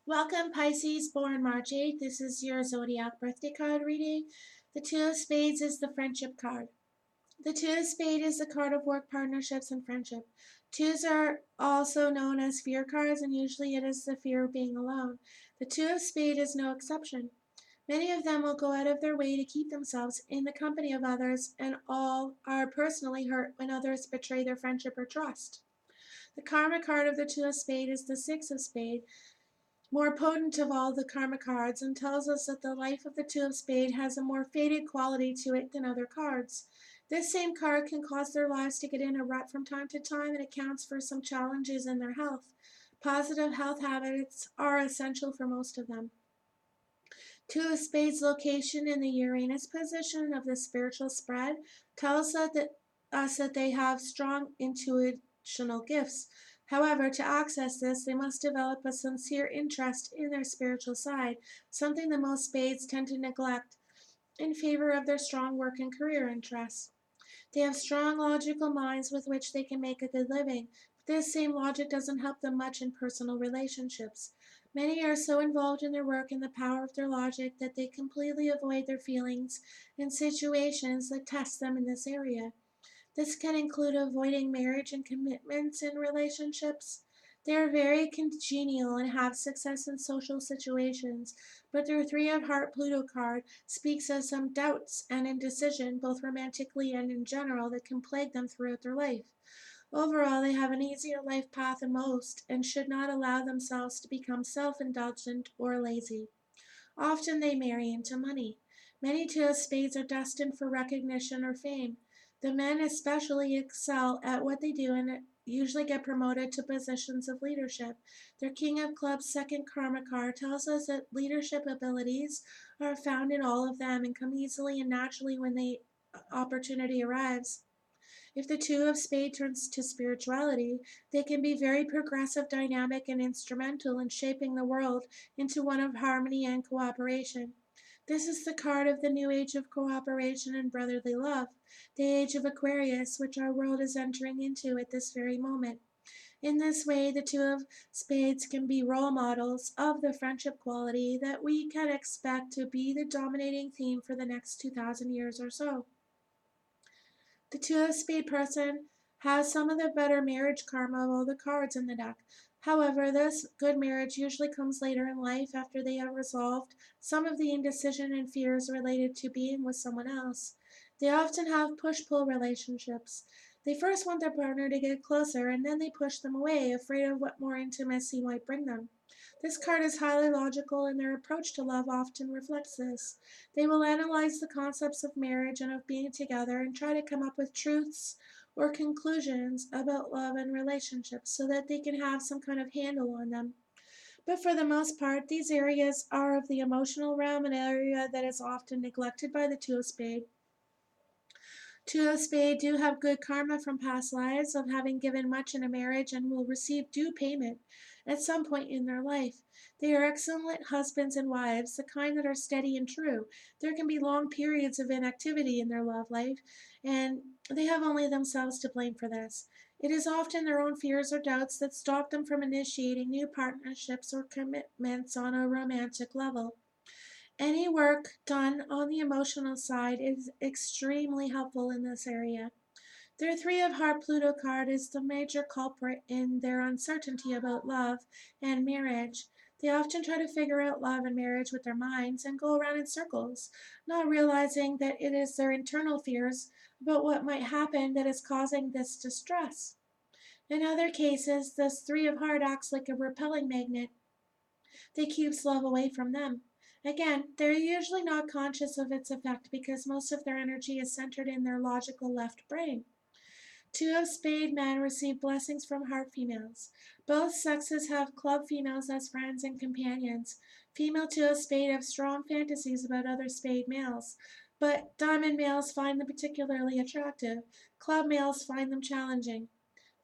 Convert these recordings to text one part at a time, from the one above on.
Welcome, Pisces, born March 8th. This is your Zodiac birthday card reading. The Two of Spades is the friendship card. The Two of Spades is the card of work, partnerships, and friendship. Twos are also known as fear cards, and usually it is the fear of being alone. The Two of Spades is no exception. Many of them will go out of their way to keep themselves in the company of others, and all are personally hurt when others betray their friendship or trust. The karma card of the Two of Spades is the Six of Spades, more potent of all the karma cards, and tells us that the life of the Two of Spades has a more faded quality to it than other cards. This same card can cause their lives to get in a rut from time to time and accounts for some challenges in their health. Positive health habits are essential for most of them. Two of Spades location in the Uranus position of the spiritual spread tells us that they have strong intuitional gifts. However, to access this, they must develop a sincere interest in their spiritual side, something that most spades tend to neglect in favor of their strong work and career interests. They have strong logical minds with which they can make a good living, but this same logic doesn't help them much in personal relationships. Many are so involved in their work and the power of their logic that they completely avoid their feelings in situations that test them in this area. This can include avoiding marriage and commitments in relationships. They are very congenial and have success in social situations, but their Three of Heart Pluto card speaks of some doubts and indecision, both romantically and in general, that can plague them throughout their life. Overall, they have an easier life path than most and should not allow themselves to become self-indulgent or lazy. Often they marry into money. Many Two of Spades are destined for recognition or fame. The men especially excel at what they do and usually get promoted to positions of leadership. Their King of Clubs second karma card tells us that leadership abilities are found in all of them and come easily and naturally when the opportunity arrives. If the Two of Spades turns to spirituality, they can be very progressive, dynamic, and instrumental in shaping the world into one of harmony and cooperation. This is the card of the new age of cooperation and brotherly love, the age of Aquarius, which our world is entering into at this very moment. In this way, the Two of Spades can be role models of the friendship quality that we can expect to be the dominating theme for the next 2,000 years or so. The Two of Spades person has some of the better marriage karma of all the cards in the deck. However, this good marriage usually comes later in life after they have resolved some of the indecision and fears related to being with someone else. They often have push-pull relationships. They first want their partner to get closer and then they push them away, afraid of what more intimacy might bring them. This card is highly logical and their approach to love often reflects this. They will analyze the concepts of marriage and of being together and try to come up with truths or conclusions about love and relationships so that they can have some kind of handle on them. But for the most part, these areas are of the emotional realm, an area that is often neglected by the Two of Spades. Two of Spades do have good karma from past lives of having given much in a marriage and will receive due payment at some point in their life. They are excellent husbands and wives, the kind that are steady and true. There can be long periods of inactivity in their love life, and they have only themselves to blame for this. It is often their own fears or doubts that stop them from initiating new partnerships or commitments on a romantic level. Any work done on the emotional side is extremely helpful in this area. Their Three of Heart Pluto card is the major culprit in their uncertainty about love and marriage. They often try to figure out love and marriage with their minds and go around in circles, not realizing that it is their internal fears about what might happen that is causing this distress. In other cases, this Three of Heart acts like a repelling magnet that keeps love away from them. Again, they're usually not conscious of its effect because most of their energy is centered in their logical left brain. Two of Spade men receive blessings from heart females. Both sexes have club females as friends and companions. Female Two of Spade have strong fantasies about other spade males, but diamond males find them particularly attractive. Club males find them challenging.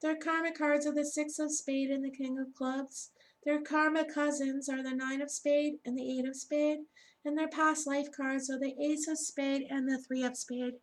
Their karma cards are the Six of Spade and the King of Clubs. Their karma cousins are the Nine of Spade and the Eight of Spade, and their past life cards are the Ace of Spade and the Three of Spade.